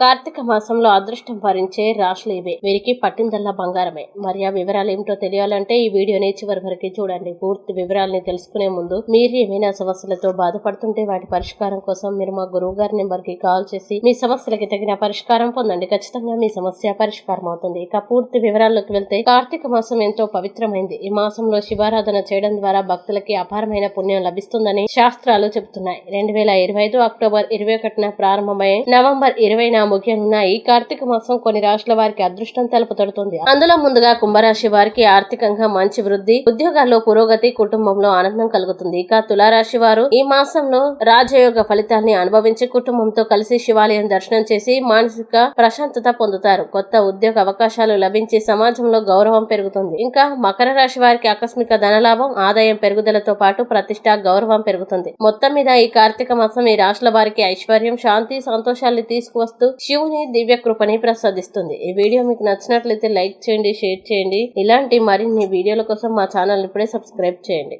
కార్తీక మాసంలో అదృష్టం భరించే రాశులు ఇవే. వీరికి పట్టిందల్లా బంగారమే. మరి ఆ వివరాలు ఏమిటో తెలియాలంటే ఈ వీడియోని చివరి వరకు చూడండి. పూర్తి వివరాలని తెలుసుకునే ముందు మీరు ఏమైనా సమస్యలతో బాధపడుతుంటే వాటి పరిష్కారం కోసం మీరు మా గురువు గారి నెంబర్ కి కాల్ చేసి మీ సమస్యలకి తగిన పరిష్కారం పొందండి. ఖచ్చితంగా మీ సమస్య పరిష్కారం అవుతుంది. ఇక పూర్తి వివరాల్లోకి వెళ్తే కార్తీక మాసం ఎంతో పవిత్రమైంది. ఈ మాసంలో శివారాధన చేయడం ద్వారా భక్తులకి అపారమైన పుణ్యం లభిస్తుందని శాస్త్రాలు చెబుతున్నాయి. 2025 అక్టోబర్ 21న ప్రారంభమై నవంబర్ 20న ముఖ్యంగా ఈ కార్తీక మాసం కొన్ని రాశుల వారికి అదృష్టం తెలుపుతడుతుంది. అందులో ముందుగా కుంభరాశి వారికి ఆర్థికంగా మంచి వృద్ధి, ఉద్యోగాల్లో పురోగతి, కుటుంబంలో ఆనందం కలుగుతుంది. ఇక తులారాశి వారు ఈ మాసంలో రాజయోగ ఫలితాన్ని అనుభవించి కుటుంబంతో కలిసి శివాలయం దర్శనం చేసి మానసిక ప్రశాంతత పొందుతారు. కొత్త ఉద్యోగ అవకాశాలు లభించి సమాజంలో గౌరవం పెరుగుతుంది. ఇంకా మకర రాశి వారికి ఆకస్మిక ధనలాభం, ఆదాయం పెరుగుదలతో పాటు ప్రతిష్ట, గౌరవం పెరుగుతుంది. మొత్తం మీద ఈ కార్తీక మాసం ఈ రాశుల వారికి ఐశ్వర్యం, శాంతి, సంతోషాన్ని తీసుకువస్తూ శివుని దివ్య కృపని ప్రసాదిస్తుంది. ఈ వీడియో మీకు నచ్చినట్లయితే లైక్ చేయండి, షేర్ చేయండి. ఇలాంటి మరిన్ని వీడియోల కోసం మా ఛానల్ ఇప్పుడే సబ్స్క్రైబ్ చేయండి.